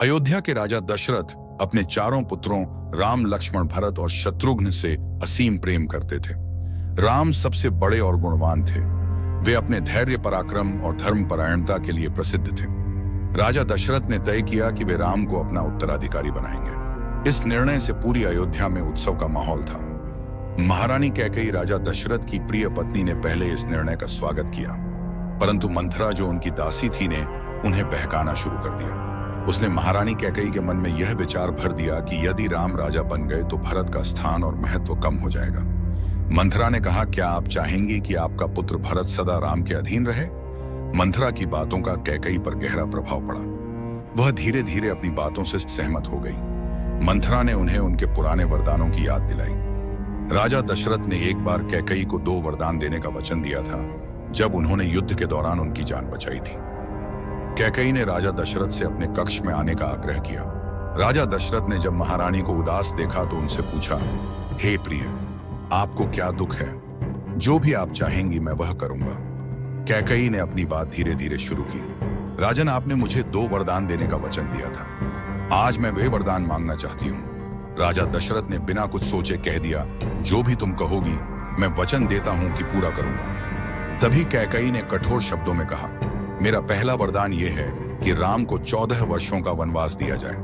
अयोध्या के राजा दशरथ अपने चारों पुत्रों राम, लक्ष्मण, भरत और शत्रुघ्न से असीम प्रेम करते थे। राम सबसे बड़े और गुणवान थे। वे अपने धैर्य, पराक्रम और धर्मपरायणता के लिए प्रसिद्ध थे। राजा दशरथ ने तय किया कि वे राम को अपना उत्तराधिकारी बनाएंगे। इस निर्णय से पूरी अयोध्या में उत्सव का माहौल था। महारानी कैकेयी, राजा दशरथ की प्रिय पत्नी, ने पहले इस निर्णय का स्वागत किया, परंतु मंथरा, जो उनकी दासी थी, ने उन्हें बहकाना शुरू कर दिया। उसने महारानी कैकेयी के मन में यह विचार भर दिया कि यदि राम राजा बन गए तो भरत का स्थान और महत्व कम हो जाएगा। मंथरा ने कहा, क्या आप चाहेंगी कि आपका पुत्र भरत सदा राम के अधीन रहे? मंथरा की बातों का कैकेयी पर गहरा प्रभाव पड़ा। वह धीरे धीरे अपनी बातों से सहमत हो गई। मंथरा ने उन्हें उनके पुराने वरदानों की याद दिलाई। राजा दशरथ ने एक बार कैकेयी को 2 वरदान देने का वचन दिया था, जब उन्होंने युद्ध के दौरान उनकी जान बचाई थी। कैकेयी ने राजा दशरथ से अपने कक्ष में आने का आग्रह किया। राजा दशरथ ने जब महारानी को उदास देखा तो उनसे पूछा, हे प्रिय, आपको क्या दुख है? जो भी आप चाहेंगी मैं वह करूंगा। कैकेयी ने अपनी बात धीरे धीरे शुरू की। राजन, आपने मुझे 2 वरदान देने का वचन दिया था। आज मैं वे वरदान मांगना चाहती हूँ। राजा दशरथ ने बिना कुछ सोचे कह दिया, जो भी तुम कहोगी मैं वचन देता हूँ कि पूरा करूंगा। तभी कैकेयी ने कठोर शब्दों में कहा, मेरा पहला वरदान यह है कि राम को 14 वर्षों का वनवास दिया जाए,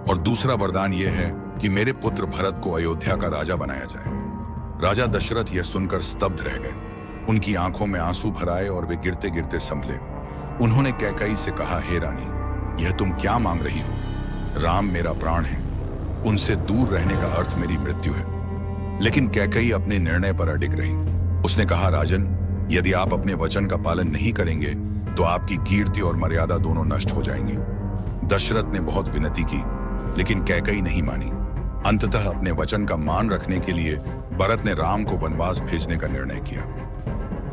और दूसरा वरदान यह है कि मेरे पुत्र भरत को अयोध्या का राजा बनाया जाए। राजा दशरथ यह सुनकर स्तब्ध रह गए। उनकी आंखों में आंसू भर आए और वे गिरते गिरते संभले। उन्होंने कैकेयी से कहा, हे रानी, यह तुम क्या मांग रही हो? राम मेरा प्राण है। उनसे दूर रहने का अर्थ मेरी मृत्यु है। लेकिन कैकेयी अपने निर्णय पर अडिग रही। उसने कहा, राजन, यदि आप अपने वचन का पालन नहीं करेंगे तो आपकी कीर्ति और मर्यादा दोनों नष्ट हो जाएंगी। दशरथ ने बहुत विनती की, लेकिन कैकेयी नहीं मानी। अंततः अपने वचन का मान रखने के लिए भरत ने राम को वनवास भेजने का निर्णय किया।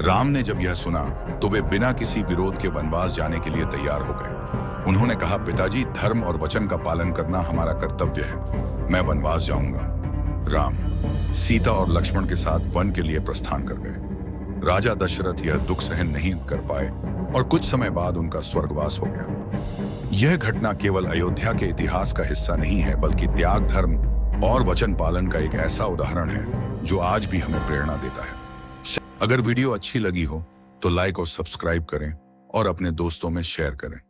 राम ने जब यह सुना तो वे बिना किसी विरोध के वनवास जाने के लिए तैयार हो गए। उन्होंने कहा, पिताजी, धर्म और वचन का पालन करना हमारा कर्तव्य है। मैं वनवास जाऊंगा। राम सीता और लक्ष्मण के साथ वन के लिए प्रस्थान कर गए। राजा दशरथ यह दुख सहन नहीं कर पाए और कुछ समय बाद उनका स्वर्गवास हो गया। यह घटना केवल अयोध्या के इतिहास का हिस्सा नहीं है, बल्कि त्याग, धर्म और वचन पालन का एक ऐसा उदाहरण है जो आज भी हमें प्रेरणा देता है। अगर वीडियो अच्छी लगी हो तो लाइक और सब्सक्राइब करें और अपने दोस्तों में शेयर करें।